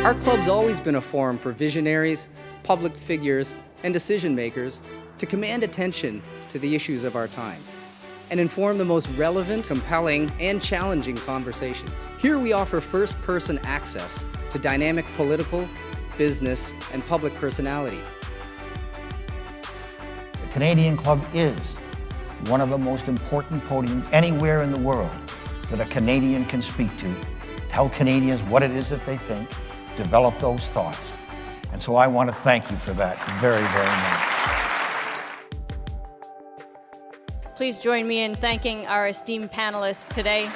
Our club's always been a forum for visionaries, public figures, and decision makers to command attention to the issues of our time and inform the most relevant, compelling, and challenging conversations. Here we offer first-person access to dynamic political, business, and public personality. The Canadian Club is one of the most important podiums anywhere in the world that a Canadian can speak to, tell Canadians what it is that they think, develop those thoughts. And so I want to thank you for that very, very much. Please join me in thanking our esteemed panelists today.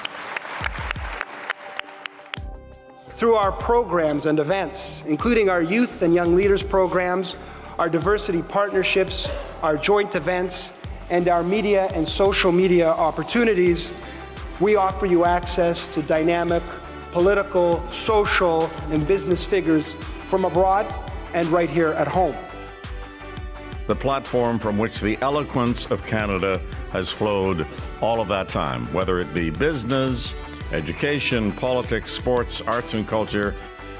Through our programs and events, including our youth and young leaders programs, our diversity partnerships, our joint events, and our media and social media opportunities, we offer you access to dynamic political, social, and business figures from abroad and right here at home. The platform from which the eloquence of Canada has flowed all of that time, whether it be business, education, politics, sports, arts, and culture.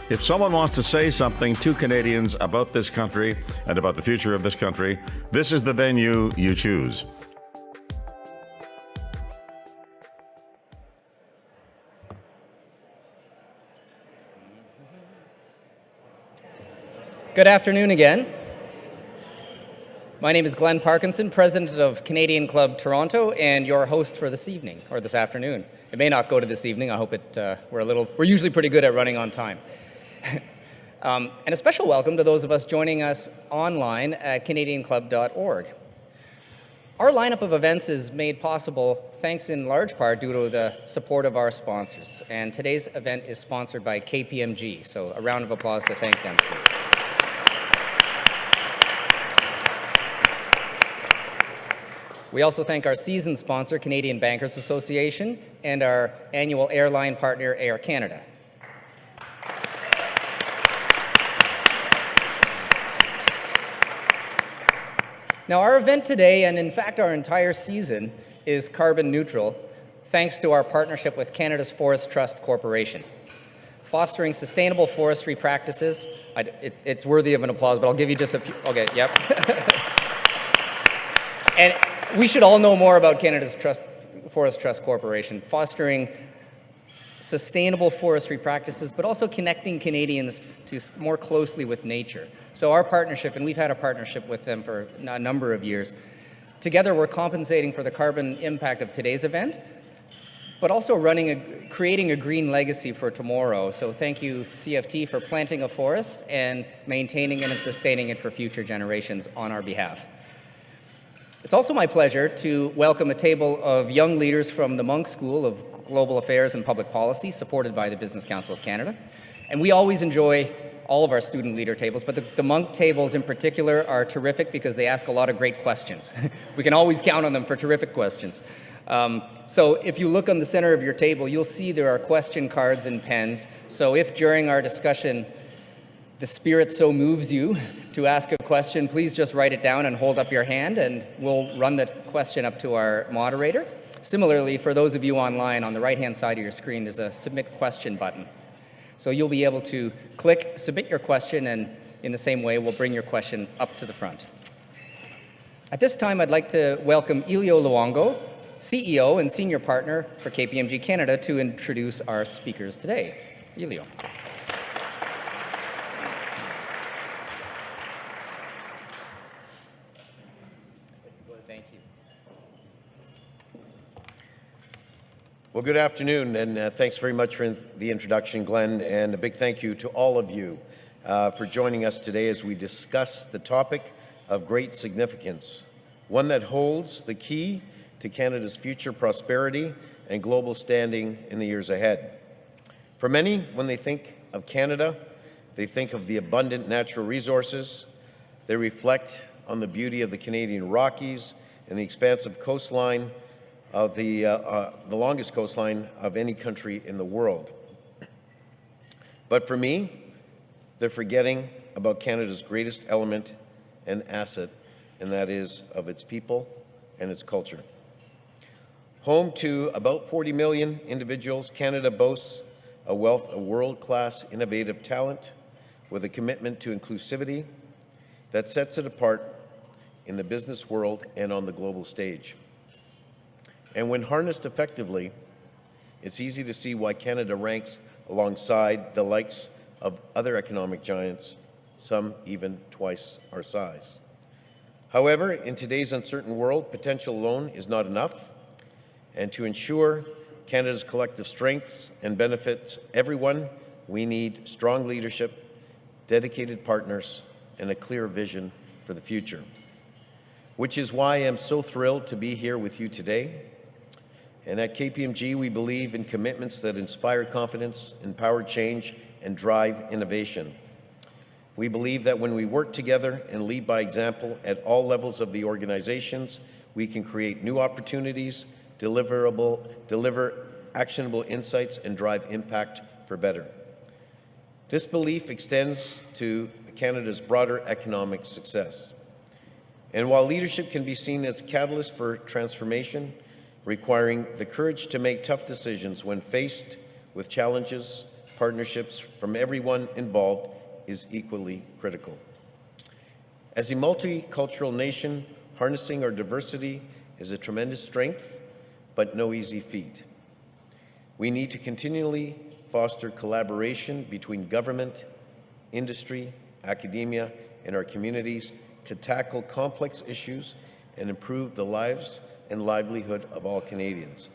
If someone wants to say something to Canadians about this country and about the future of this country, this is the venue you choose. Good afternoon again. My name is Glenn Parkinson, President of Canadian Club Toronto, and your host for this evening, or this afternoon. It may not go to this evening. I hope we're usually pretty good at running on time. And a special welcome to those of us joining us online at canadianclub.org. Our lineup of events is made possible thanks in large part due to the support of our sponsors. And today's event is sponsored by KPMG, so a round of applause to thank them, please. We also thank our season sponsor, Canadian Bankers Association, and our annual airline partner, Air Canada. Now, our event today, and in fact our entire season, is carbon neutral, thanks to our partnership with Canada's Forest Trust Corporation. Fostering sustainable forestry practices, it's worthy of an applause, but I'll give you just a few, okay, yep. And we should all know more about Canada's Forest Trust Corporation, fostering sustainable forestry practices, but also connecting Canadians to more closely with nature. So our partnership, and we've had a partnership with them for a number of years, together we're compensating for the carbon impact of today's event, but also creating a green legacy for tomorrow. So thank you, CFT, for planting a forest and maintaining it and sustaining it for future generations on our behalf. It's also my pleasure to welcome a table of young leaders from the Munk School of Global Affairs and Public Policy, supported by the Business Council of Canada. And we always enjoy all of our student leader tables, but the Munk tables in particular are terrific because they ask a lot of great questions. We can always count on them for terrific questions. So if you look on the center of your table, you'll see there are question cards and pens. So if during our discussion the spirit so moves you to ask a question, please just write it down and hold up your hand, and we'll run the question up to our moderator. Similarly, for those of you online, on the right-hand side of your screen, there's a Submit Question button. So you'll be able to click, submit your question, and in the same way, we'll bring your question up to the front. At this time, I'd like to welcome Elio Luongo, CEO and Senior Partner for KPMG Canada, to introduce our speakers today. Elio. Well, good afternoon, and thanks very much for the introduction, Glenn, and a big thank you to all of you for joining us today as we discuss the topic of great significance, one that holds the key to Canada's future prosperity and global standing in the years ahead. For many, when they think of Canada, they think of the abundant natural resources. They reflect on the beauty of the Canadian Rockies and the expansive coastline of the longest coastline of any country in the world. But for me, they're forgetting about Canada's greatest element and asset, and that is of its people and its culture. Home to about 40 million individuals, Canada boasts a wealth of world-class innovative talent, with a commitment to inclusivity that sets it apart in the business world and on the global stage. And when harnessed effectively, it's easy to see why Canada ranks alongside the likes of other economic giants, some even twice our size. However, in today's uncertain world, potential alone is not enough, and to ensure Canada's collective strengths and benefits everyone, we need strong leadership, dedicated partners, and a clear vision for the future. Which is why I am so thrilled to be here with you today. And at KPMG, we believe in commitments that inspire confidence, empower change, and drive innovation. We believe that when we work together and lead by example at all levels of the organizations, we can create new opportunities, deliver actionable insights, and drive impact for better. This belief extends to Canada's broader economic success. And while leadership can be seen as a catalyst for transformation, requiring the courage to make tough decisions when faced with challenges, partnerships from everyone involved is equally critical. As a multicultural nation, harnessing our diversity is a tremendous strength, but no easy feat. We need to continually foster collaboration between government, industry, academia, and our communities to tackle complex issues and improve the lives and livelihood of all Canadians.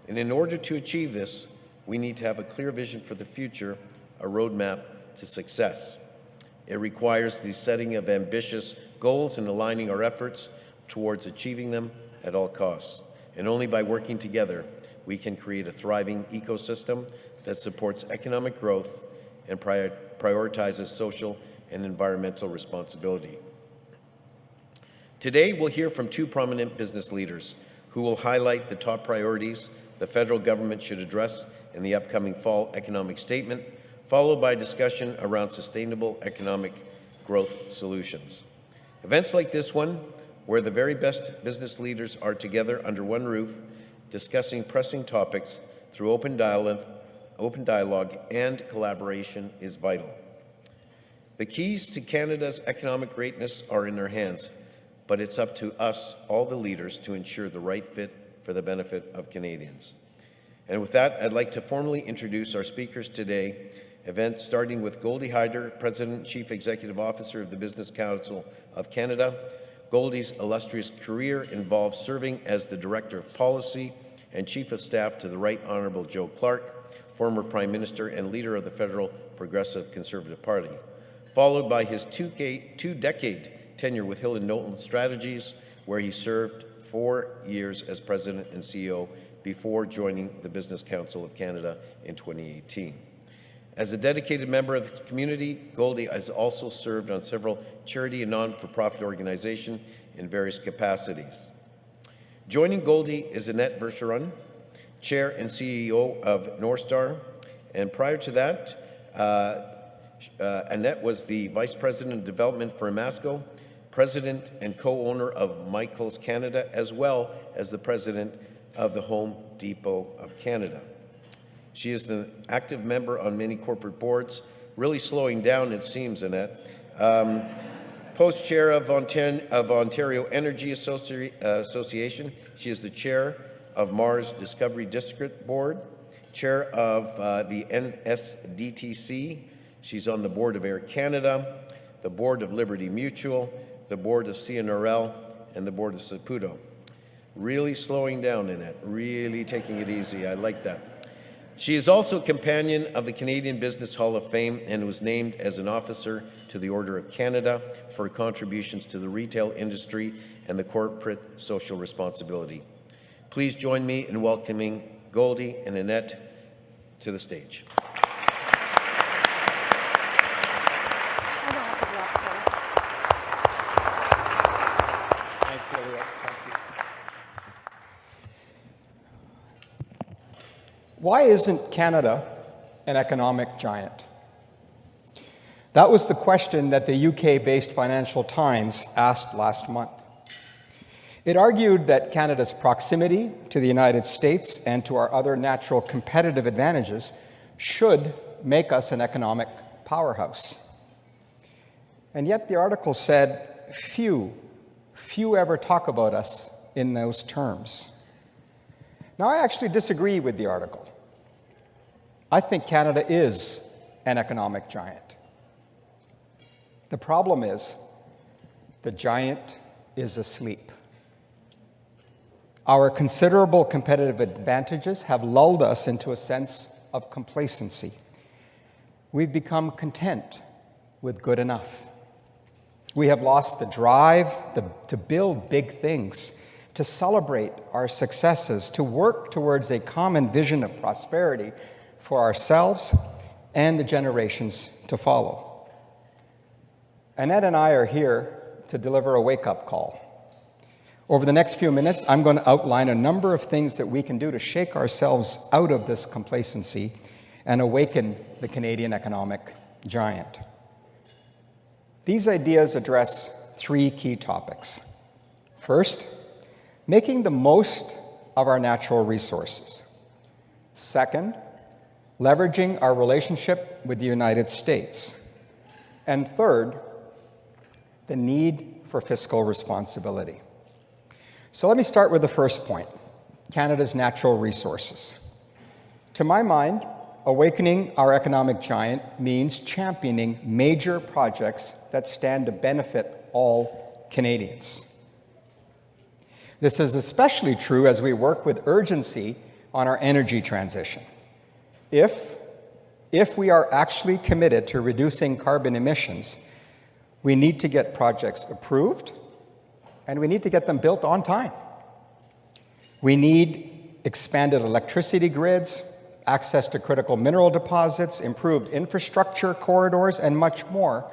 And in order to achieve this, we need to have a clear vision for the future, a roadmap to success. It requires the setting of ambitious goals and aligning our efforts towards achieving them at all costs. And only by working together, we can create a thriving ecosystem that supports economic growth and prioritizes social and environmental responsibility. Today, we'll hear from two prominent business leaders who will highlight the top priorities the federal government should address in the upcoming fall economic statement, followed by a discussion around sustainable economic growth solutions. Events like this one, where the very best business leaders are together under one roof, discussing pressing topics through open dialogue and collaboration is vital. The keys to Canada's economic greatness are in our hands, but it's up to us, all the leaders, to ensure the right fit for the benefit of Canadians. And with that, I'd like to formally introduce our speakers today, event starting with Goldy Hyder, President and Chief Executive Officer of the Business Council of Canada. Goldy's illustrious career involves serving as the Director of Policy and Chief of Staff to the Right Honourable Joe Clark, former Prime Minister and leader of the Federal Progressive Conservative Party, followed by his two-decade tenure with Hill & Knowlton Strategies, where he served 4 years as President and CEO before joining the Business Council of Canada in 2018. As a dedicated member of the community, Goldy has also served on several charity and non-for-profit organizations in various capacities. Joining Goldy is Annette Verschuren, Chair and CEO of NRStor, and prior to that, Annette was the Vice President of Development for Amasco, President and co-owner of Michaels Canada, as well as the President of the Home Depot of Canada. She is an active member on many corporate boards, really slowing down, it seems, Annette. Post-chair of Ontario Energy Association. She is the chair of Mars Discovery District Board, chair of the NSDTC. She's on the board of Air Canada, the board of Liberty Mutual, the board of CNRL, and the board of Saputo. Really slowing down, Annette, really taking it easy. I like that. She is also companion of the Canadian Business Hall of Fame and was named as an officer to the Order of Canada for contributions to the retail industry and the corporate social responsibility. Please join me in welcoming Goldy and Annette to the stage. Why isn't Canada an economic giant? That was the question that the UK-based Financial Times asked last month. It argued that Canada's proximity to the United States and to our other natural competitive advantages should make us an economic powerhouse. And yet the article said, few ever talk about us in those terms. Now, I actually disagree with the article. I think Canada is an economic giant. The problem is, the giant is asleep. Our considerable competitive advantages have lulled us into a sense of complacency. We've become content with good enough. We have lost the drive to build big things, to celebrate our successes, to work towards a common vision of prosperity for ourselves and the generations to follow. Annette and I are here to deliver a wake-up call. Over the next few minutes, I'm going to outline a number of things that we can do to shake ourselves out of this complacency and awaken the Canadian economic giant. These ideas address three key topics. First, making the most of our natural resources. Second, leveraging our relationship with the United States. And third, the need for fiscal responsibility. So let me start with the first point, Canada's natural resources. To my mind, awakening our economic giant means championing major projects that stand to benefit all Canadians. This is especially true as we work with urgency on our energy transition. If we are actually committed to reducing carbon emissions, we need to get projects approved, and we need to get them built on time. We need expanded electricity grids, access to critical mineral deposits, improved infrastructure corridors, and much more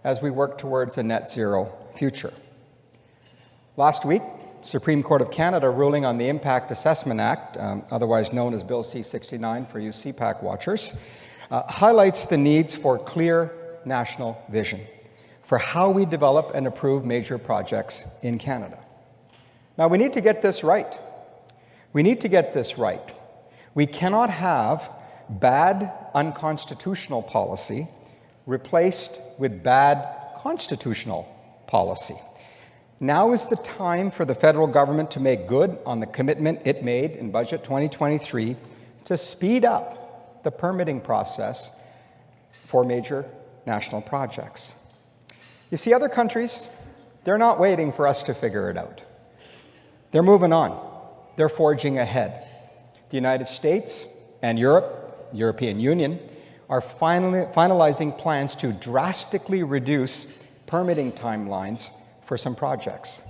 as we work towards a net zero future. Last week, Supreme Court of Canada ruling on the Impact Assessment Act, otherwise known as Bill C-69 for you CPAC watchers, highlights the needs for clear national vision for how we develop and approve major projects in Canada. Now, we need to get this right. We need to get this right. We cannot have bad unconstitutional policy replaced with bad constitutional policy. Now is the time for the federal government to make good on the commitment it made in Budget 2023 to speed up the permitting process for major national projects. You see, other countries, they're not waiting for us to figure it out. They're moving on. They're forging ahead. The United States and Europe, European Union, are finalizing plans to drastically reduce permitting timelines for some projects.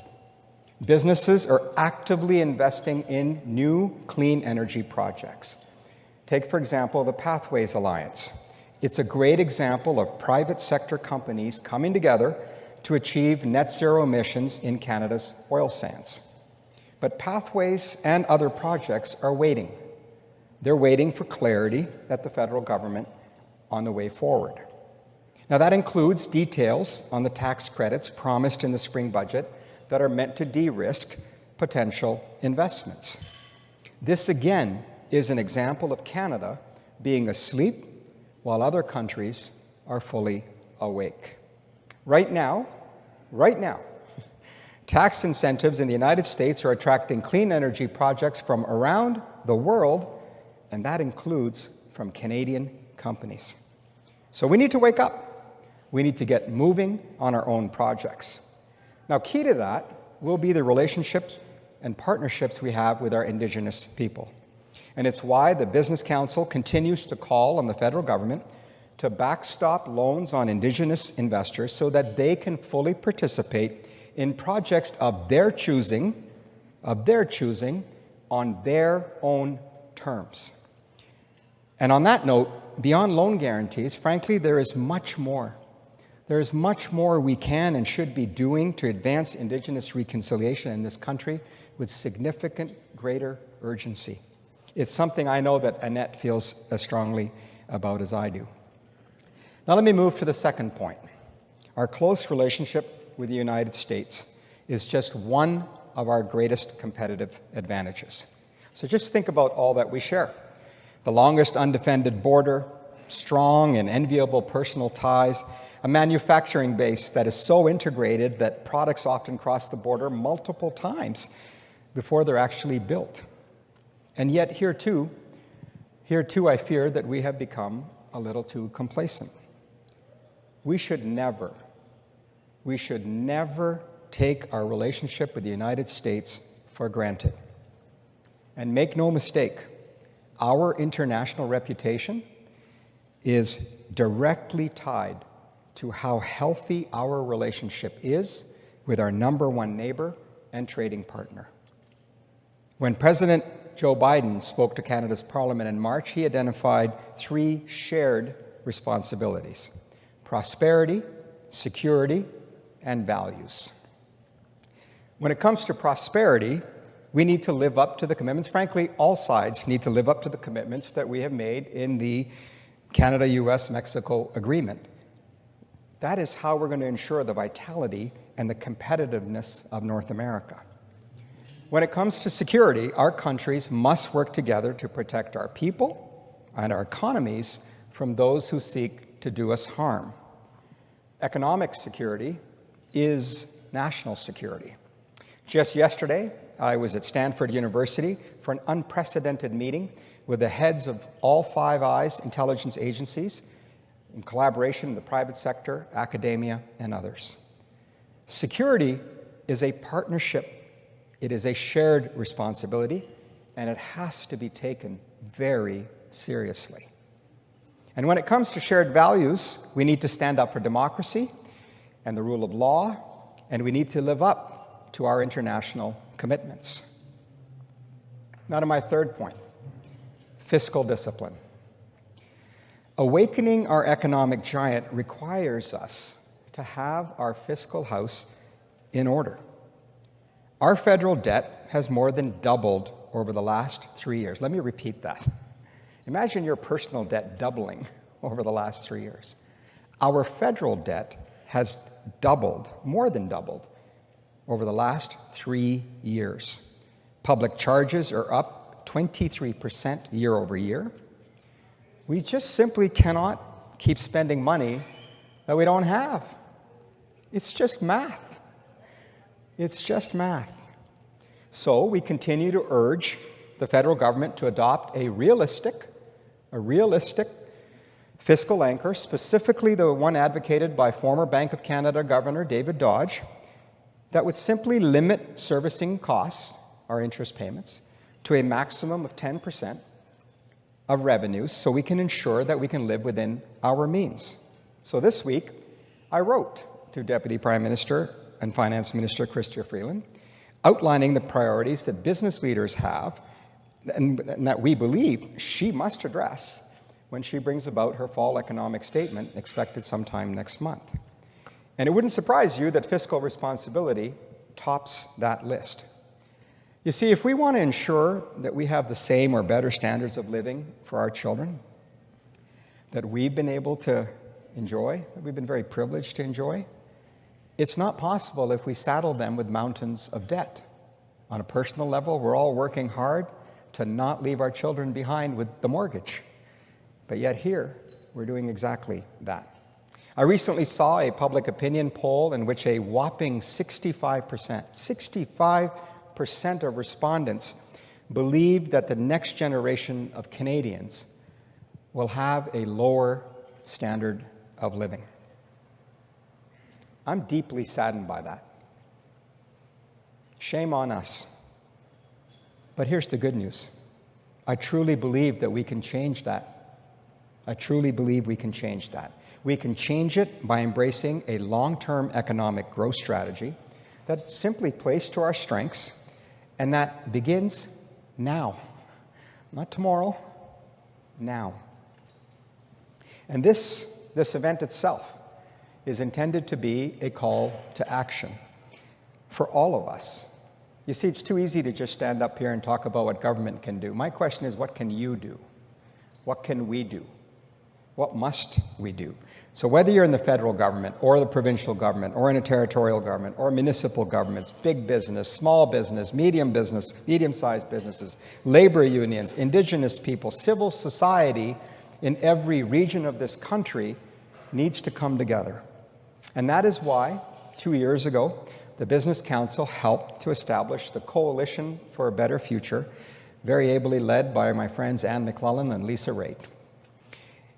Businesses are actively investing in new clean energy projects. Take, for example, the Pathways Alliance. It's a great example of private sector companies coming together to achieve net zero emissions in Canada's oil sands. But Pathways and other projects are waiting. They're waiting for clarity at the federal government on the way forward. Now, that includes details on the tax credits promised in the spring budget that are meant to de-risk potential investments. This, again, is an example of Canada being asleep while other countries are fully awake. Right now, tax incentives in the United States are attracting clean energy projects from around the world, and that includes from Canadian companies. So we need to wake up. We need to get moving on our own projects. Now, key to that will be the relationships and partnerships we have with our Indigenous people. And it's why the Business Council continues to call on the federal government to backstop loans on Indigenous investors so that they can fully participate in projects of their choosing on their own terms. And on that note, beyond loan guarantees, frankly, there is much more. There is much more we can and should be doing to advance Indigenous reconciliation in this country with significant greater urgency. It's something I know that Annette feels as strongly about as I do. Now let me move to the second point. Our close relationship with the United States is just one of our greatest competitive advantages. So just think about all that we share. The longest undefended border, strong and enviable personal ties, a manufacturing base that is so integrated that products often cross the border multiple times before they're actually built. And yet here too, I fear that we have become a little too complacent. We should never take our relationship with the United States for granted. And make no mistake, our international reputation is directly tied to how healthy our relationship is with our number one neighbor and trading partner. When President Joe Biden spoke to Canada's Parliament in March, he identified 3 shared responsibilities: prosperity, security, and values. When it comes to prosperity, we need to live up to the commitments. Frankly, all sides need to live up to the commitments that we have made in the Canada-US-Mexico agreement. That is how we're going to ensure the vitality and the competitiveness of North America. When it comes to security, our countries must work together to protect our people and our economies from those who seek to do us harm. Economic security is national security. Just yesterday, I was at Stanford University for an unprecedented meeting with the heads of all Five Eyes intelligence agencies in collaboration with the private sector, academia, and others. Security is a partnership. It is a shared responsibility, and it has to be taken very seriously. And when it comes to shared values, we need to stand up for democracy and the rule of law, and we need to live up to our international commitments. Now to my third point, fiscal discipline. Awakening our economic giant requires us to have our fiscal house in order. Our federal debt has more than doubled over the last 3 years. Let me repeat that. Imagine your personal debt doubling over the last 3 years. Our federal debt has doubled, more than doubled, over the last 3 years. Public charges are up 23% year over year. We just simply cannot keep spending money that we don't have. It's just math. It's just math. So we continue to urge the federal government to adopt a realistic fiscal anchor, specifically the one advocated by former Bank of Canada Governor David Dodge, that would simply limit servicing costs, our interest payments, to a maximum of 10% of revenues so we can ensure that we can live within our means. So this week, I wrote to Deputy Prime Minister and Finance Minister Chrystia Freeland, outlining the priorities that business leaders have and that we believe she must address when she brings about her fall economic statement expected sometime next month. And it wouldn't surprise you that fiscal responsibility tops that list. You see, if we want to ensure that we have the same or better standards of living for our children that we've been able to enjoy, that we've been very privileged to enjoy, it's not possible if we saddle them with mountains of debt. On a personal level, we're all working hard to not leave our children behind with the mortgage. But yet here, we're doing exactly that. I recently saw a public opinion poll in which a whopping 65% of respondents believed that the next generation of Canadians will have a lower standard of living. I'm deeply saddened by that. Shame on us. But here's the good news. I truly believe that we can change that. I truly believe we can change that. We can change it by embracing a long-term economic growth strategy that simply plays to our strengths and that begins now. Not tomorrow, now. And this event itself is intended to be a call to action for all of us. You see, it's too easy to just stand up here and talk about what government can do. My question is, what can you do? What can we do? What must we do? So whether you're in the federal government or the provincial government or in a territorial government or municipal governments, big business, small business, medium-sized businesses, labor unions, Indigenous people, civil society in every region of this country needs to come together And that is why, 2 years ago, the Business Council helped to establish the Coalition for a Better Future, very ably led by my friends Anne McClellan and Lisa Raitt.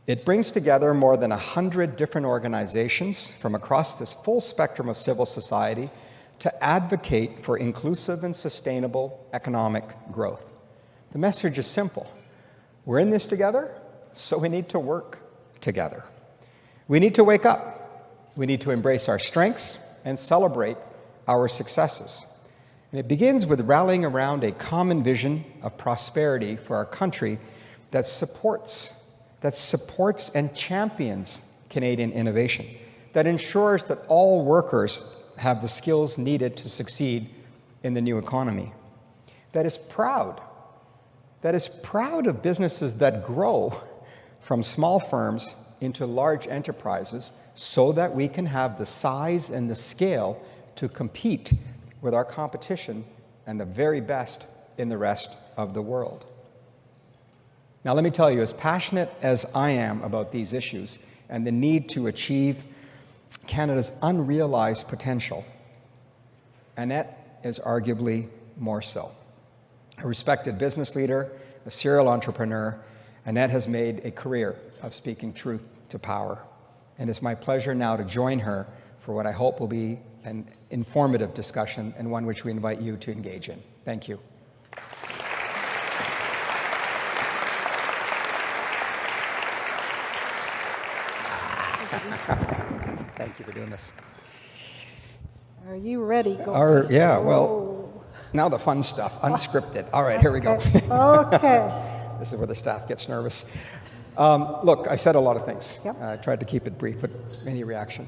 It brings together more than 100 different organizations from across this full spectrum of civil society to advocate for inclusive and sustainable economic growth. The message is simple. We're in this together, so we need to work together. We need to wake up. We need to embrace our strengths and celebrate our successes. And it begins with rallying around a common vision of prosperity for our country that supports and champions Canadian innovation, that ensures that all workers have the skills needed to succeed in the new economy, that is proud of businesses that grow from small firms into large enterprises so that we can have the size and the scale to compete with our competition and the very best in the rest of the world. Now, let me tell you, as passionate as I am about these issues and the need to achieve Canada's unrealized potential, Annette is arguably more so. A respected business leader, a serial entrepreneur, Annette has made a career of speaking truth to power. And it's my pleasure now to join her for what I hope will be an informative discussion and one which we invite you to engage in. Thank you. Thank you for doing this. Are you ready? Goldy? Yeah, well, now the fun stuff, unscripted. All right, here we go. Okay. This is where the staff gets nervous. Look, I said a lot of things. Yep. I tried to keep it brief, but any reaction?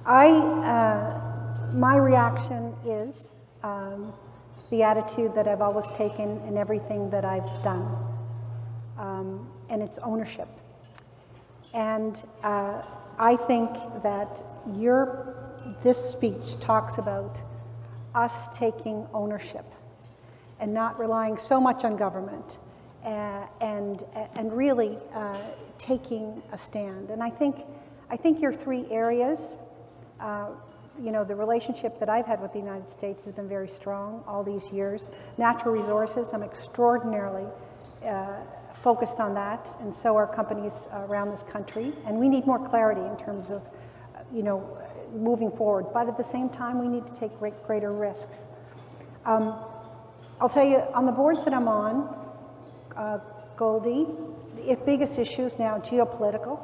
My reaction is the attitude that I've always taken in everything that I've done, and it's ownership. And I think that this speech talks about us taking ownership and not relying so much on government and really taking a stand. And I think your three areas, the relationship that I've had with the United States has been very strong all these years. Natural resources, I'm extraordinarily focused on that, and so are companies around this country. And we need more clarity in terms of, moving forward. But at the same time, we need to take greater risks. I'll tell you, on the boards that I'm on, Goldy, the biggest issues now, geopolitical,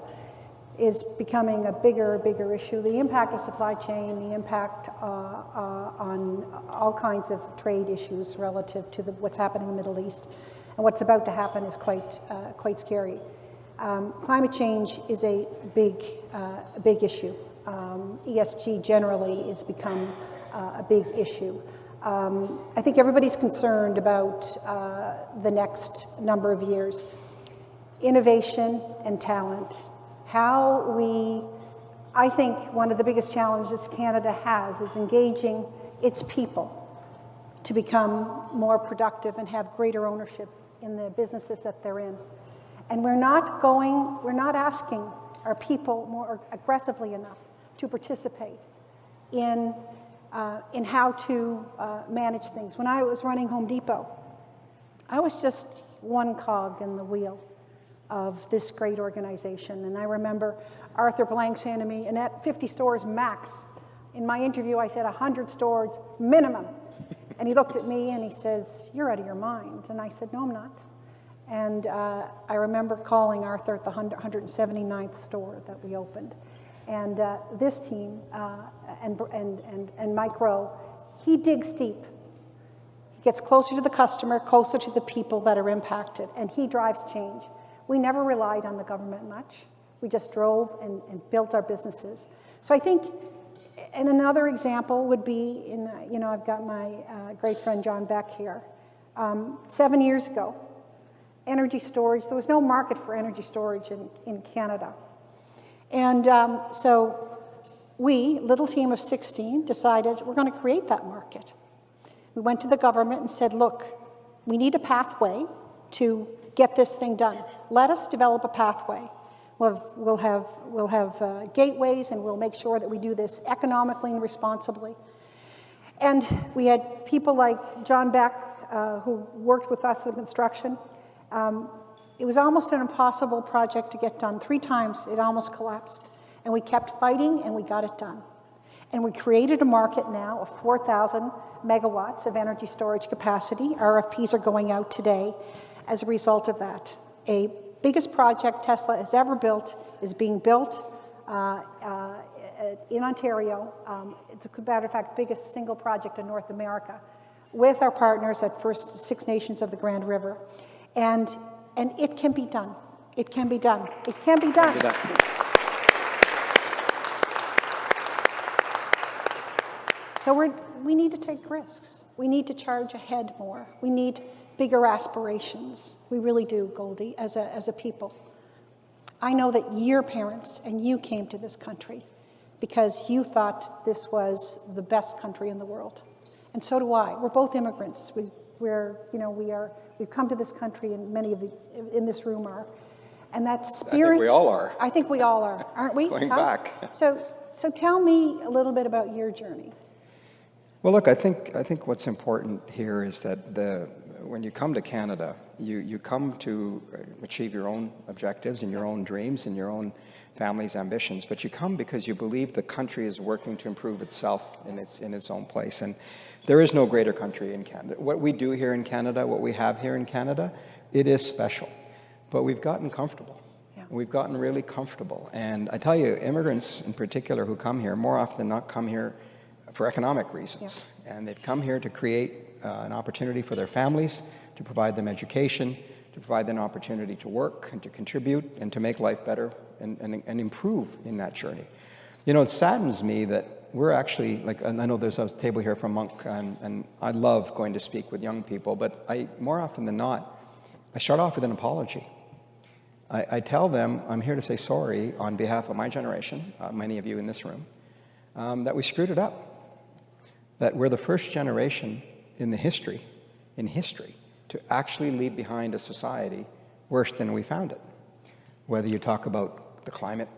is becoming a bigger issue. The impact of supply chain, the impact on all kinds of trade issues relative to what's happening in the Middle East. And what's about to happen is quite scary. Climate change is a big issue. ESG generally has become a big issue. I think everybody's concerned about the next number of years. Innovation and talent. I think one of the biggest challenges Canada has is engaging its people to become more productive and have greater ownership in the businesses that they're in. And we're not asking our people more aggressively enough to participate in how to manage things. When I was running Home Depot, I was just one cog in the wheel of this great organization. And I remember Arthur Blank saying to me, Annette, 50 stores max. In my interview, I said 100 stores minimum. And he looked at me and he says, you're out of your mind. And I said, no, I'm not. And I remember calling Arthur at the 179th store that we opened. And this team, and Mike Rowe, he digs deep. He gets closer to the customer, closer to the people that are impacted, and he drives change. We never relied on the government much. We just drove and built our businesses. So I think, and another example would be, I've got my great friend John Beck here. 7 years ago, energy storage, there was no market for energy storage in Canada. And so we, little team of 16, decided we're going to create that market. We went to the government and said, look, we need a pathway to get this thing done. Let us develop a pathway. We'll have gateways, and we'll make sure that we do this economically and responsibly. And we had people like John Beck, who worked with us in construction. It was almost an impossible project to get done. 3 times it almost collapsed. And we kept fighting, and we got it done. And we created a market now of 4,000 megawatts of energy storage capacity. RFPs are going out today as a result of that. A biggest project Tesla has ever built is being built in Ontario. It's, a matter of fact, the biggest single project in North America, with our partners at First Six Nations of the Grand River. And it can be done. It can be done. It can be done. So we need to take risks. We need to charge ahead more. We need bigger aspirations. We really do, Goldy, as a people. I know that your parents and you came to this country because you thought this was the best country in the world. And so do I. We're both immigrants. We've come to this country, and many of in this room are. And that spirit. I think we all are. I think we all are, aren't we? Going back. So tell me a little bit about your journey. Well, look, I think what's important here is that when you come to Canada, you come to achieve your own objectives and your own dreams and your own family's ambitions, but you come because you believe the country is working to improve itself in its own place. And there is no greater country in Canada. What we do here in Canada, what we have here in Canada, it is special. But we've gotten comfortable. Yeah. We've gotten really comfortable. And I tell you, immigrants in particular who come here, more often than not come here for economic reasons. Yeah. And they've come here to create an opportunity for their families, to provide them education, to provide them an opportunity to work and to contribute and to make life better and improve in that journey. You know, it saddens me that we're actually, and I know there's a table here from Monk, and I love going to speak with young people, but more often than not, I start off with an apology. I tell them I'm here to say sorry on behalf of my generation, many of you in this room, that we screwed it up. That we're the first generation in history, to actually leave behind a society worse than we found it. Whether you talk about the climate,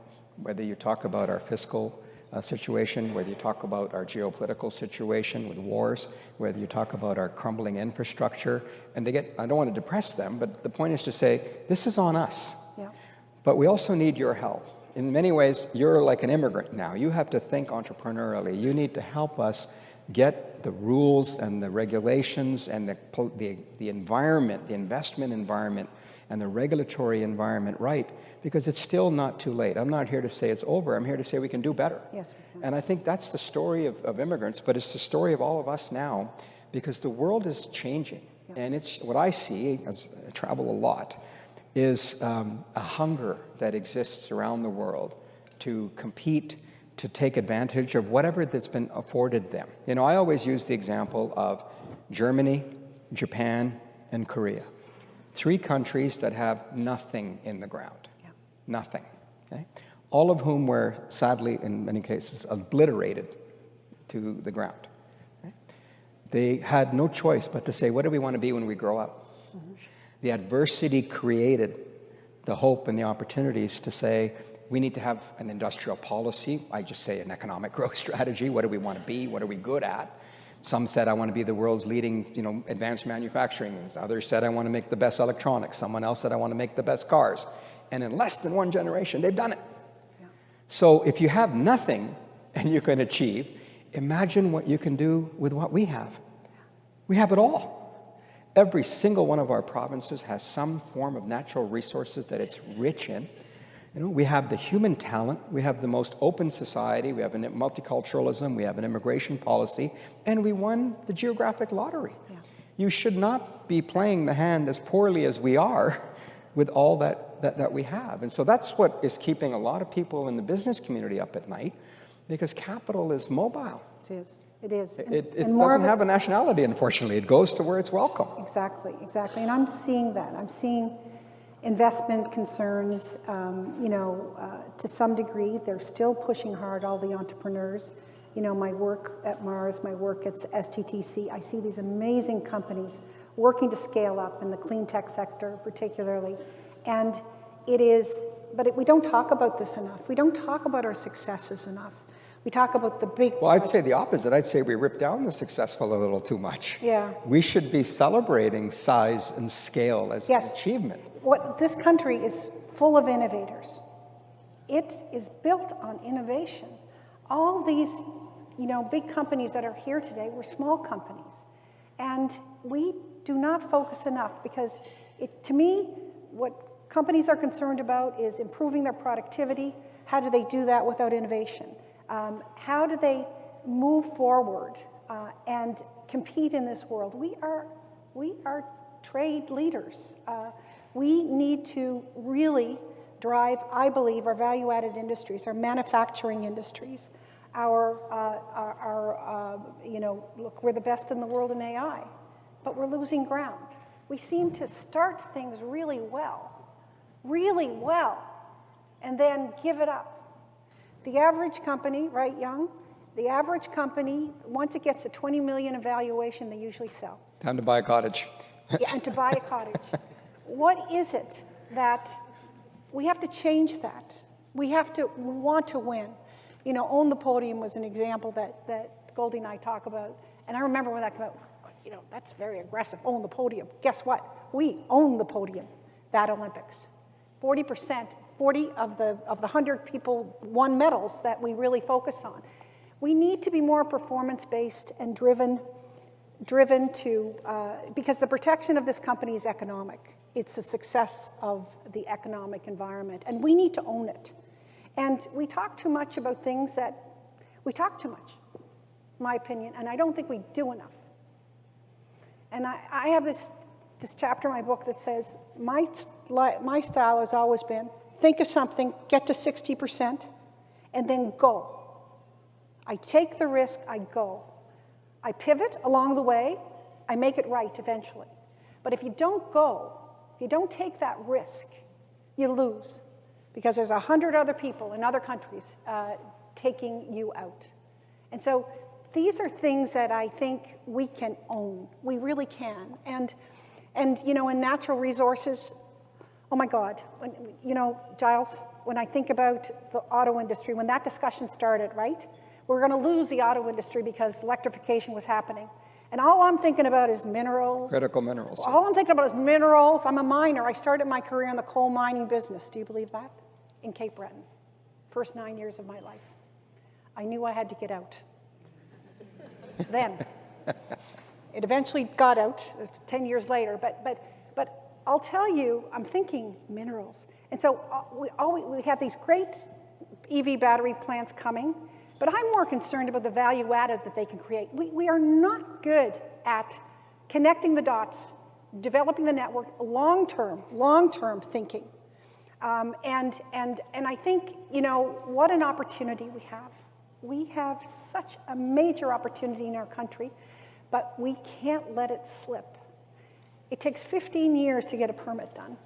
whether you talk about our fiscal situation, whether you talk about our geopolitical situation with wars, whether you talk about our crumbling infrastructure, and I don't want to depress them, but the point is to say, this is on us. Yeah. But we also need your help. In many ways, you're like an immigrant now. You have to think entrepreneurially. You need to help us get the rules and the regulations and the environment, the investment environment, and the regulatory environment right, because it's still not too late. I'm not here to say it's over. I'm here to say we can do better. Yes, we can. And I think that's the story of immigrants, but it's the story of all of us now, because the world is changing. Yeah. And it's what I see, as I travel a lot, is a hunger that exists around the world to compete, to take advantage of whatever that's been afforded them. You know, I always use the example of Germany, Japan, and Korea. 3 countries that have nothing in the ground. Yeah. Nothing. Okay? All of whom were, sadly, in many cases, obliterated to the ground. Okay? They had no choice but to say, what do we want to be when we grow up? Mm-hmm. The adversity created the hope and the opportunities to say, we need to have an industrial policy. I just say an economic growth strategy. What do we want to be? What are we good at? Some said, I want to be the world's leading, advanced manufacturing. Others said, I want to make the best electronics. Someone else said, I want to make the best cars. And in less than 1 generation, they've done it. Yeah. So if you have nothing and you can achieve, imagine what you can do with what we have. We have it all. Every single one of our provinces has some form of natural resources that it's rich in. We have the human talent, we have the most open society, we have a multiculturalism, we have an immigration policy, and we won the geographic lottery. Yeah. You should not be playing the hand as poorly as we are with all that we have. And so that's what is keeping a lot of people in the business community up at night, because capital is mobile. It is. It is. It doesn't have a nationality, unfortunately. It goes to where it's welcome. Exactly. And I'm seeing that. I'm seeing investment concerns, to some degree. They're still pushing hard, all the entrepreneurs. My work at Mars, my work at STTC, I see these amazing companies working to scale up in the clean tech sector particularly. And it is but we don't talk about this enough. We don't talk about our successes enough. We talk about the big Well, I'd say projects. the opposite. I'd say we rip down the successful a little too much. Yeah. We should be celebrating size and scale as Yes. achievement. What this country is full of innovators. It is built on innovation. All these, big companies that are here today were small companies. And we do not focus enough because to me, what companies are concerned about is improving their productivity. How do they do that without innovation? How do they move forward and compete in this world? We are trade leaders. We need to really drive, I believe, our value-added industries, our manufacturing industries, look, we're the best in the world in AI, but we're losing ground. We seem to start things really well, and then give it up. The average company, right, Young? The average company, once it gets to 20 million in valuation, they usually sell. Time to buy a cottage. Yeah, and to buy a cottage. What is it that we have to change that? We have to want to win. Own the podium was an example that Goldy and I talk about. And I remember when that came out, that's very aggressive, own the podium. Guess what? We own the podium, that Olympics. 40% of the 100 people won medals that we really focused on. We need to be more performance-based and driven to, because the protection of this company is economic. It's the success of the economic environment, and we need to own it. And we talk too much about things we talk too much, in my opinion, and I don't think we do enough. And I have this chapter in my book that says, my style has always been, think of something, get to 60%, and then go. I take the risk, I go. I pivot along the way, I make it right eventually. But if you don't go, if you don't take that risk, you lose. Because there's 100 other people in other countries taking you out. And so these are things that I think we can own. We really can. And in natural resources, oh my God, Giles, when I think about the auto industry, when that discussion started, right? We're going to lose the auto industry because electrification was happening. And all I'm thinking about is minerals. Critical minerals. All I'm thinking about is minerals. I'm a miner. I started my career in the coal mining business. Do you believe that? In Cape Breton. First 9 years of my life. I knew I had to get out. Then. It eventually got out 10 years later. But I'll tell you, I'm thinking minerals. And so we have these great EV battery plants coming. But I'm more concerned about the value added that they can create. We are not good at connecting the dots, developing the network, long-term thinking. And I think, what an opportunity we have. We have such a major opportunity in our country, but we can't let it slip. It takes 15 years to get a permit done.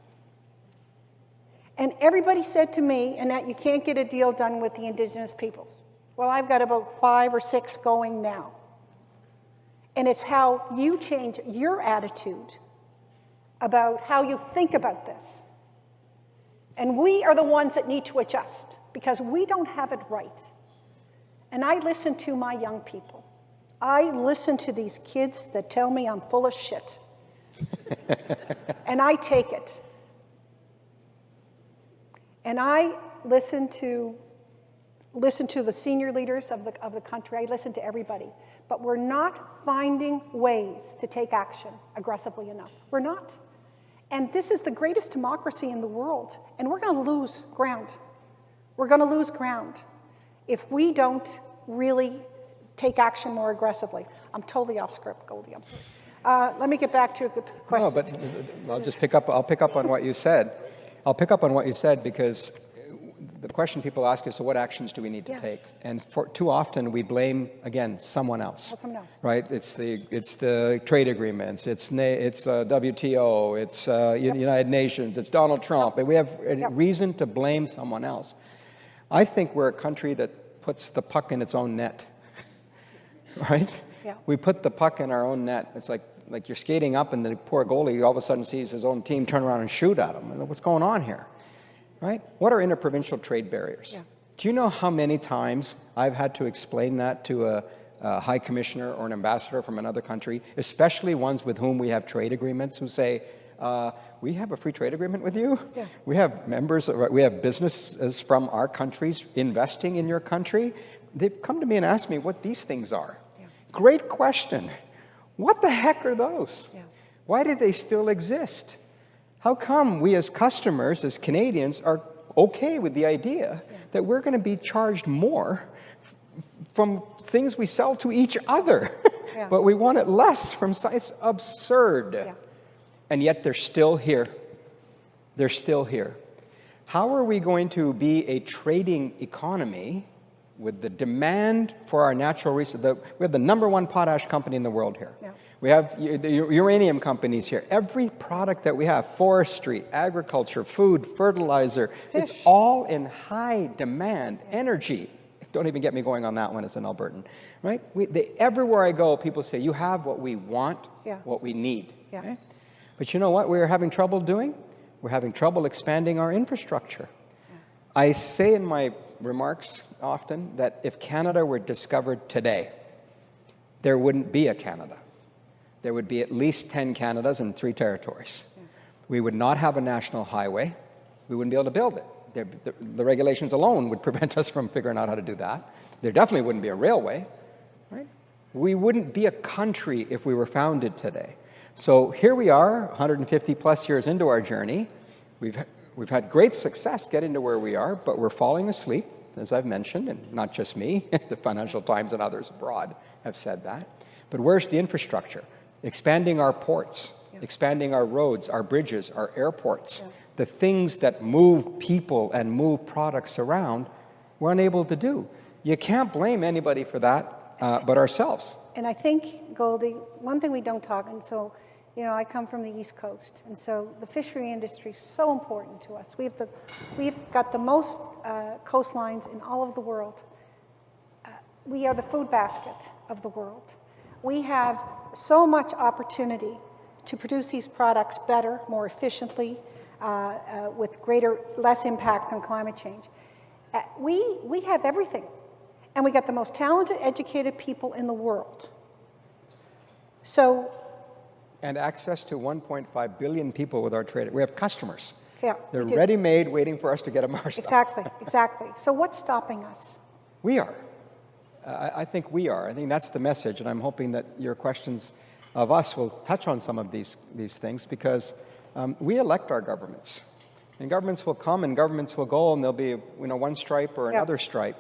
And everybody said to me, Annette, you can't get a deal done with the Indigenous peoples. Well, I've got about 5 or 6 going now. And it's how you change your attitude about how you think about this. And we are the ones that need to adjust because we don't have it right. And I listen to my young people. I listen to these kids that tell me I'm full of shit. And I take it. And I listen to the senior leaders of the country. I listen to everybody. But we're not finding ways to take action aggressively enough. We're not. And this is the greatest democracy in the world. And we're going to lose ground. We're going to lose ground if we don't really take action more aggressively. I'm totally off script, Goldy. I'm sorry. Let me get back to the question. No, but I'll pick up on what you said. I'll pick up on what you said because the question people ask is, so what actions do we need to take? And too often we blame, again, someone else. Someone else. Right? It's the trade agreements, it's WTO, it's United Nations, it's Donald Trump. And we have a reason to blame someone else. I think we're a country that puts the puck in its own net. Right? Yeah. We put the puck in our own net. It's like you're skating up and the poor goalie all of a sudden sees his own team turn around and shoot at him. What's going on here? right? What are interprovincial trade barriers? Yeah. Do you know how many times I've had to explain that to a high commissioner or an ambassador from another country, especially ones with whom we have trade agreements, who say, we have a free trade agreement with you. Yeah. We have businesses from our countries investing in your country. They've come to me and asked me what these things are. Yeah. Great question. What the heck are those? Yeah. Why do they still exist? How come we as customers, as Canadians, are okay with the idea that we're going to be charged more from things we sell to each other, but we want it less from it's absurd. Yeah. And yet they're still here. They're still here. How are we going to be a trading economy with the demand for our natural resources? We have the #1 potash company in the world here. Yeah. We have the uranium companies here. Every product that we have, forestry, agriculture, food, fertilizer, Fish. it's all in high demand. Energy. Don't even get me going on that one as an Albertan, right? Everywhere I go, people say, you have what we want, what we need. Yeah. Okay? But you know what we're having trouble doing? We're having trouble expanding our infrastructure. I say in my remarks often that if Canada were discovered today, there wouldn't be a Canada. There would be at least 10 Canadas and 3 territories. We would not have a national highway. We wouldn't be able to build it. The regulations alone would prevent us from figuring out how to do that. There definitely wouldn't be a railway, right? We wouldn't be a country if we were founded today. So here we are, 150 plus years into our journey. We've had great success getting to where we are, but we're falling asleep, as I've mentioned, and not just me, the Financial Times and others abroad have said that. But where's the infrastructure? Expanding our ports, expanding our roads, our bridges, our airports, the things that move people and move products around, we're unable to do. You can't blame anybody for that but ourselves. And I think, Goldy, one thing we don't talk, and so, you know, I come from the East Coast, and so the fishery industry is so important to us. We've got the most coastlines in all of the world. We are the food basket of the world. We have so much opportunity to produce these products better, more efficiently, with less impact on climate change. We have everything, and we got the most talented, educated people in the world. So, and access to 1.5 billion people with our trade. We have customers. Yeah, they're ready-made, waiting for us to get them our stuff. Exactly, exactly. So what's stopping us? We are. I think we are. I think that's the message, and I'm hoping that your questions of us will touch on some of these things, because we elect our governments. And governments will come and governments will go, and there'll be one stripe or another stripe.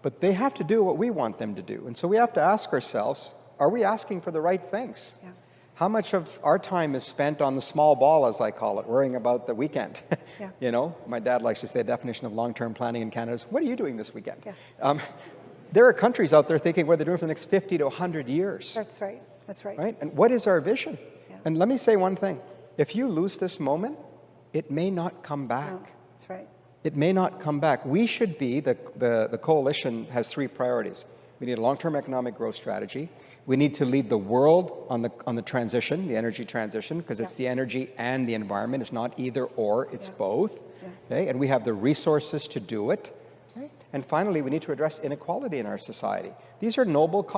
But they have to do what we want them to do. And so we have to ask ourselves, are we asking for the right things? Yeah. How much of our time is spent on the small ball, as I call it, worrying about the weekend? Yeah. You know, my dad likes to say the definition of long-term planning in Canada is, what are you doing this weekend? Yeah. There are countries out there thinking what they're doing for the next 50 to 100 years. That's right. That's right. Right? And what is our vision? Yeah. And let me say one thing. If you lose this moment, it may not come back. No, that's right. It may not come back. We should be, the coalition has 3 priorities. We need a long-term economic growth strategy. We need to lead the world on the transition, the energy transition, because it's the energy and the environment. It's not either or, it's both. Yeah. Okay? And we have the resources to do it. Okay? And finally, we need to address inequality in our society. These are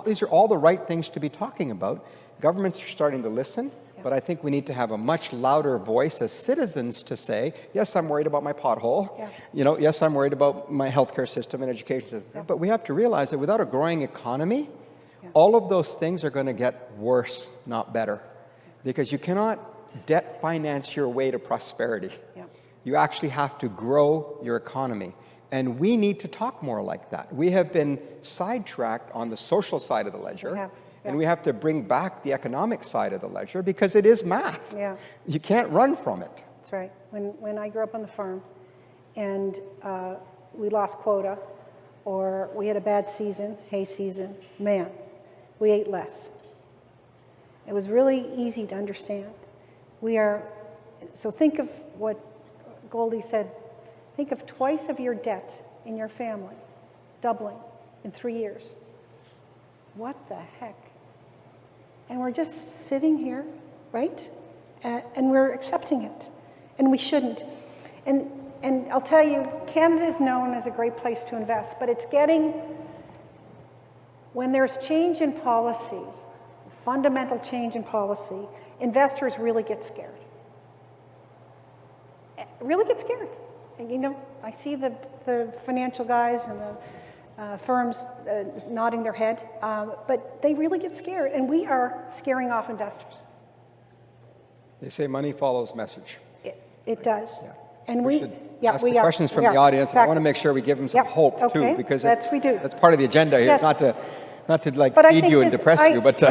these are all the right things to be talking about. Governments are starting to listen, but I think we need to have a much louder voice as citizens to say, yes, I'm worried about my pothole. Yeah. You know, yes, I'm worried about my healthcare system and education system. But we have to realize that without a growing economy, all of those things are going to get worse, not better. Because you cannot debt finance your way to prosperity. Yeah. You actually have to grow your economy. And we need to talk more like that. We have been sidetracked on the social side of the ledger. And we have to bring back the economic side of the ledger, because it is math. Yeah. You can't run from it. That's right. When I grew up on the farm and we lost quota or we had a bad season, hay season, man, we ate less. It was really easy to understand. So think of what Goldy said. Think of twice of your debt in your family doubling in 3 years. What the heck? And we're just sitting here, right? And we're accepting it. And we shouldn't. And And I'll tell you, Canada is known as a great place to invest, but it's getting, when there's change in policy, fundamental change in policy, investors really get scared. Really get scared. And you know, I see the financial guys and the firms nodding their head, but they really get scared, and we are scaring off investors. They say money follows message. It does. Yeah. And we should ask the questions from the audience. Exactly. I want to make sure we give them some hope too, because we do. That's part of the agenda here. Yes. Not to like But feed you and depress you, but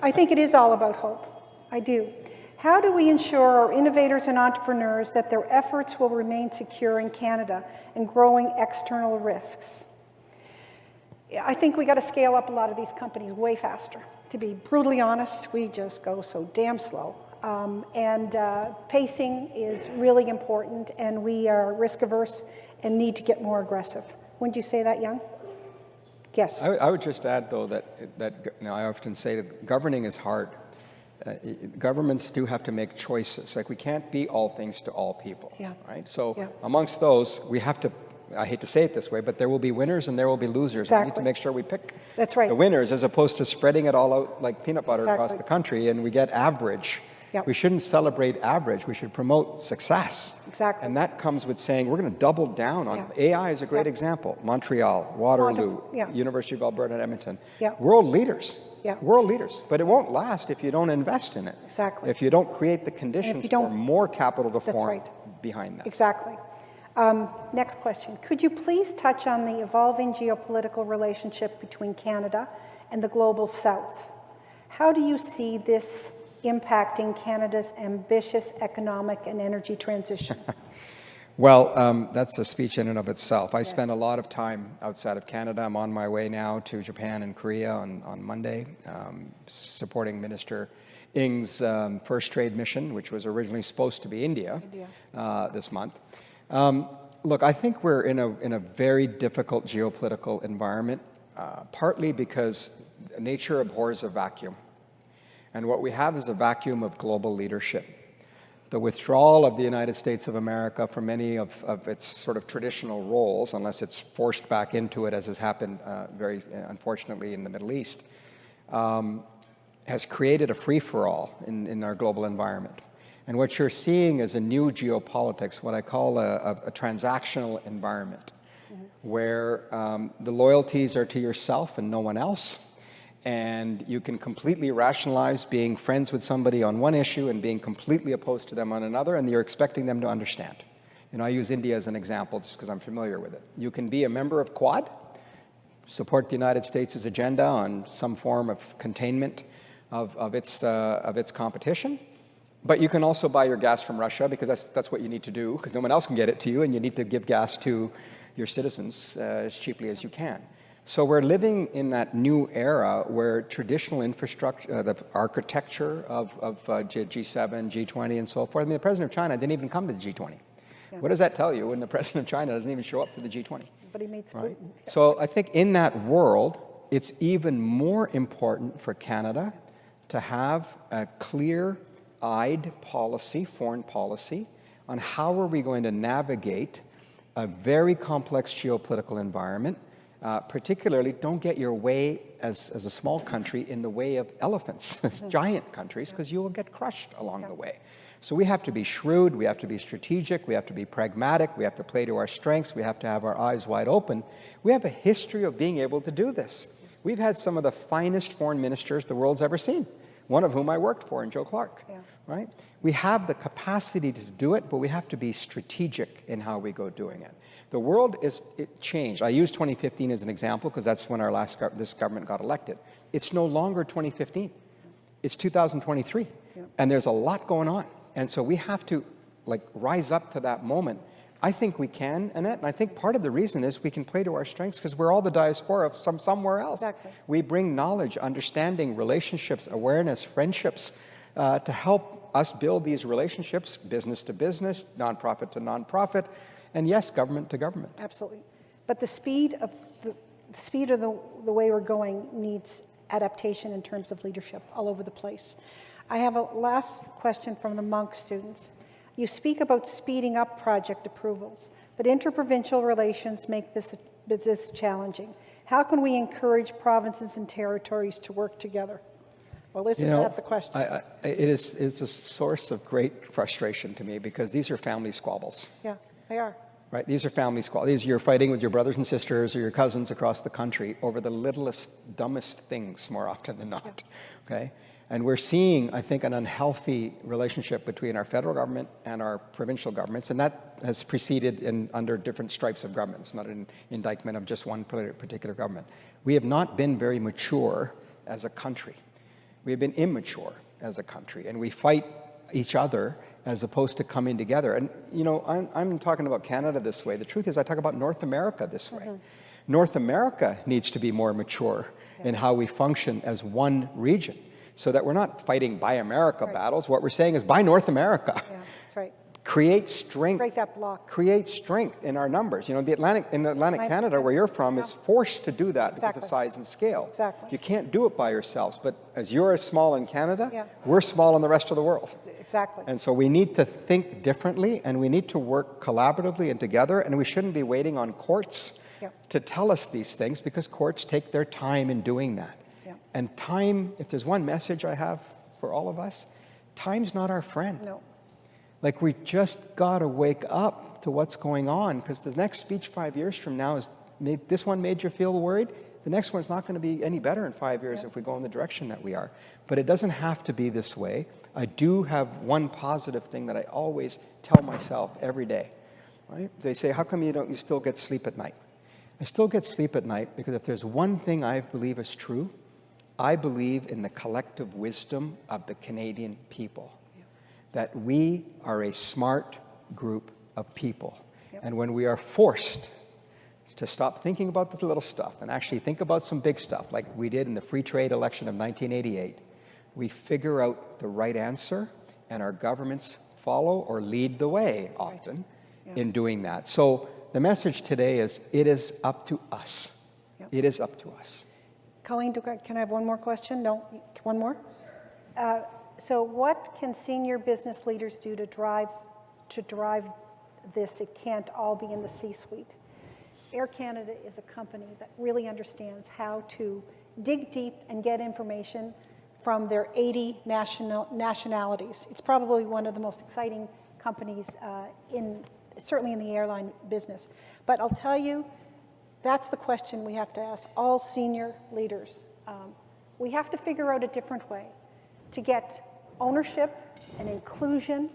I think it is all about hope. I do. How do we ensure our innovators and entrepreneurs that their efforts will remain secure in Canada and growing external risks? I think we got to scale up a lot of these companies way faster. To be brutally honest, we just go so damn slow. Pacing is really important, and we are risk averse and need to get more aggressive. Wouldn't you say that, Young? Yes. I would just add, though, that you know, I often say that governing is hard. Governments do have to make choices. Like, we can't be all things to all people, right? So amongst those, we have to, I hate to say it this way, but there will be winners and there will be losers. Exactly. We need to make sure we pick the winners, as opposed to spreading it all out like peanut butter across the country, and we get average. We shouldn't celebrate average. We should promote success. Exactly. And that comes with saying we're going to double down on AI is a great example. Montreal, Waterloo, University of Alberta, Edmonton. World leaders. World leaders. But it won't last if you don't invest in it. Exactly. If you don't create the conditions for more capital to form behind that. Exactly. Next question. Could you please touch on the evolving geopolitical relationship between Canada and the global South? How do you see this impacting Canada's ambitious economic and energy transition? Well, that's a speech in and of itself. I spend a lot of time outside of Canada. I'm on my way now to Japan and Korea on Monday, supporting Minister Ng's first trade mission, which was originally supposed to be India. This month. Look, I think we're in a very difficult geopolitical environment, partly because nature abhors a vacuum. And what we have is a vacuum of global leadership. The withdrawal of the United States of America from many of its sort of traditional roles, unless it's forced back into it, as has happened very unfortunately in the Middle East, has created a free-for-all in our global environment. And what you're seeing is a new geopolitics, what I call a transactional environment, where the loyalties are to yourself and no one else. And you can completely rationalize being friends with somebody on one issue and being completely opposed to them on another, and you're expecting them to understand. You know, I use India as an example just because I'm familiar with it. You can be a member of Quad, support the United States' agenda on some form of containment of its competition, but you can also buy your gas from Russia, because that's what you need to do, because no one else can get it to you, and you need to give gas to your citizens as cheaply as you can. So we're living in that new era where traditional infrastructure, the architecture of G7, G20, and so forth. I mean, the president of China didn't even come to the G20. What does that tell you when the president of China doesn't even show up to the G20? But he meets right? Putin. So I think in that world, it's even more important for Canada to have a clear-eyed policy, foreign policy, on how are we going to navigate a very complex geopolitical environment. Particularly, don't get your way as a small country in the way of elephants, giant countries, because you will get crushed along the way. So we have to be shrewd, we have to be strategic, we have to be pragmatic, we have to play to our strengths, we have to have our eyes wide open. We have a history of being able to do this. We've had some of the finest foreign ministers the world's ever seen, one of whom I worked for, Joe Clark. Right? We have the capacity to do it, but we have to be strategic in how we go doing it. The world is changed. I use 2015 as an example because that's when this government got elected. It's no longer 2015. It's 2023. And there's a lot going on. And so we have to rise up to that moment. I think we can, Annette, and I think part of the reason is we can play to our strengths because we're all the diaspora from somewhere else. Exactly. We bring knowledge, understanding, relationships, awareness, friendships to help us build these relationships, business to business, nonprofit to nonprofit, and yes, government to government. Absolutely. But the speed of the way we're going needs adaptation in terms of leadership all over the place. I have a last question from the Monk students. You speak about speeding up project approvals, but interprovincial relations make this challenging. How can we encourage provinces and territories to work together? Well, isn't that the question? It's a source of great frustration to me because these are family squabbles. Yeah, they are. Right? These are family squabbles. You're fighting with your brothers and sisters or your cousins across the country over the littlest, dumbest things more often than not. Yeah. Okay? And we're seeing, I think, an unhealthy relationship between our federal government and our provincial governments, and that has proceeded under different stripes of governments, not an indictment of just one particular government. We have not been very mature as a country. We have been immature as a country, and we fight each other as opposed to coming together. And, you know, I'm talking about Canada this way. The truth is I talk about North America this way. Mm-hmm. North America needs to be more mature in how we function as one region so that we're not fighting Buy America battles. What we're saying is buy North America. Yeah, that's right. Create strength. Break that block. Create strength in our numbers. You know, in Atlantic Canada, where you're from, is forced to do that because of size and scale. Exactly. You can't do it by yourselves. But as you're small in Canada, we're small in the rest of the world. Exactly. And so we need to think differently, and we need to work collaboratively and together, and we shouldn't be waiting on courts to tell us these things because courts take their time in doing that. And time, if there's one message I have for all of us, time's not our friend. No. Like, we just got to wake up to what's going on, because the next speech 5 years from now this one made you feel worried. The next one's not going to be any better in 5 years if we go in the direction that we are. But it doesn't have to be this way. I do have one positive thing that I always tell myself every day. Right? They say, how come you still get sleep at night? I still get sleep at night because if there's one thing I believe is true, I believe in the collective wisdom of the Canadian people. That we are a smart group of people. And when we are forced to stop thinking about the little stuff and actually think about some big stuff, like we did in the free trade election of 1988, we figure out the right answer, and our governments follow or lead the way often in doing that. So the message today is, it is up to us. It is up to us. Colleen, can I have one more question? No, one more? So what can senior business leaders do to drive this? It can't all be in the C-suite. Air Canada is a company that really understands how to dig deep and get information from their 80 nationalities. It's probably one of the most exciting companies certainly in the airline business. But I'll tell you, that's the question we have to ask all senior leaders. We have to figure out a different way to get ownership and inclusion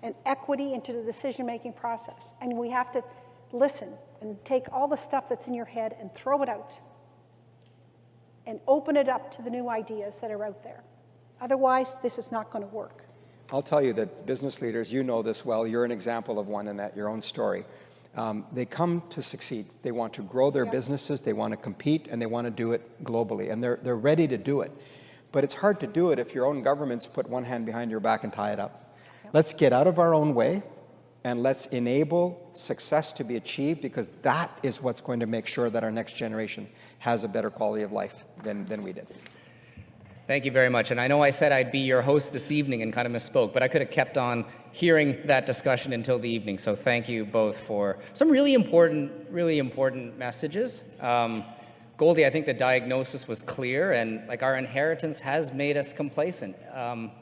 and equity into the decision-making process. And we have to listen and take all the stuff that's in your head and throw it out and open it up to the new ideas that are out there. Otherwise, this is not going to work. I'll tell you that business leaders, you know this well, you're an example of one in that, your own story. They come to succeed. They want to grow their businesses, they want to compete, and they want to do it globally. And they're ready to do it. But it's hard to do it if your own governments put one hand behind your back and tie it up. Let's get out of our own way, and let's enable success to be achieved, because that is what's going to make sure that our next generation has a better quality of life than we did. Thank you very much. And I know I said I'd be your host this evening and kind of misspoke, but I could have kept on hearing that discussion until the evening. So thank you both for some really important messages. Goldy, I think the diagnosis was clear, and like our inheritance has made us complacent.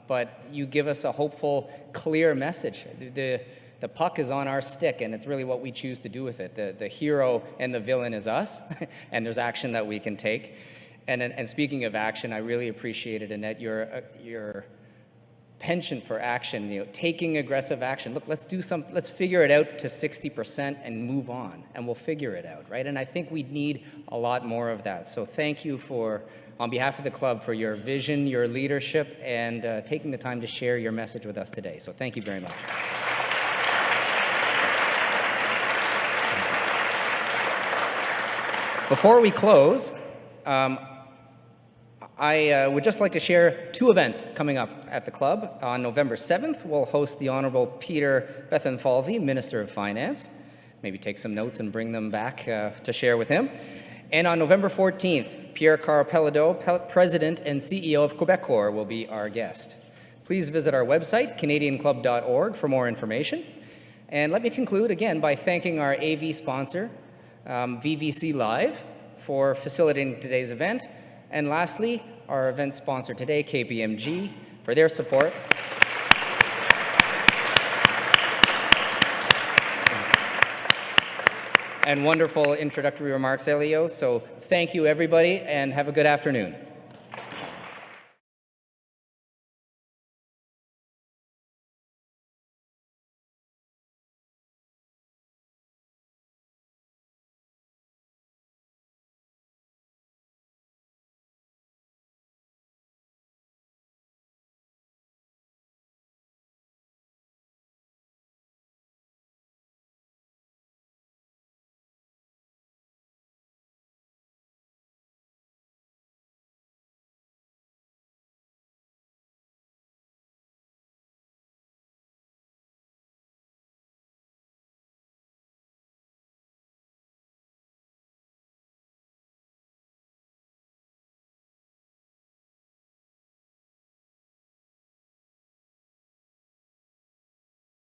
But you give us a hopeful, clear message. The puck is on our stick, and it's really what we choose to do with it. The hero and the villain is us, and there's action that we can take. And speaking of action, I really appreciated, Annette, your penchant for action, taking aggressive action. Look, let's figure it out to 60% and move on, and we'll figure it out, right? And I think we need a lot more of that. So thank you on behalf of the club, for your vision, your leadership, and taking the time to share your message with us today. So thank you very much. Before we close, I would just like to share two events coming up at the club. On November 7th, we'll host the Honourable Peter Bethenfalvy, Minister of Finance. Maybe take some notes and bring them back to share with him. And on November 14th, Pierre Carl Pelado, President and CEO of Quebecor, will be our guest. Please visit our website, canadianclub.org, for more information. And let me conclude again by thanking our AV sponsor, VVC Live, for facilitating today's event. And lastly, our event sponsor today, KPMG, for their support. And wonderful introductory remarks, Elio. So thank you, everybody, and have a good afternoon.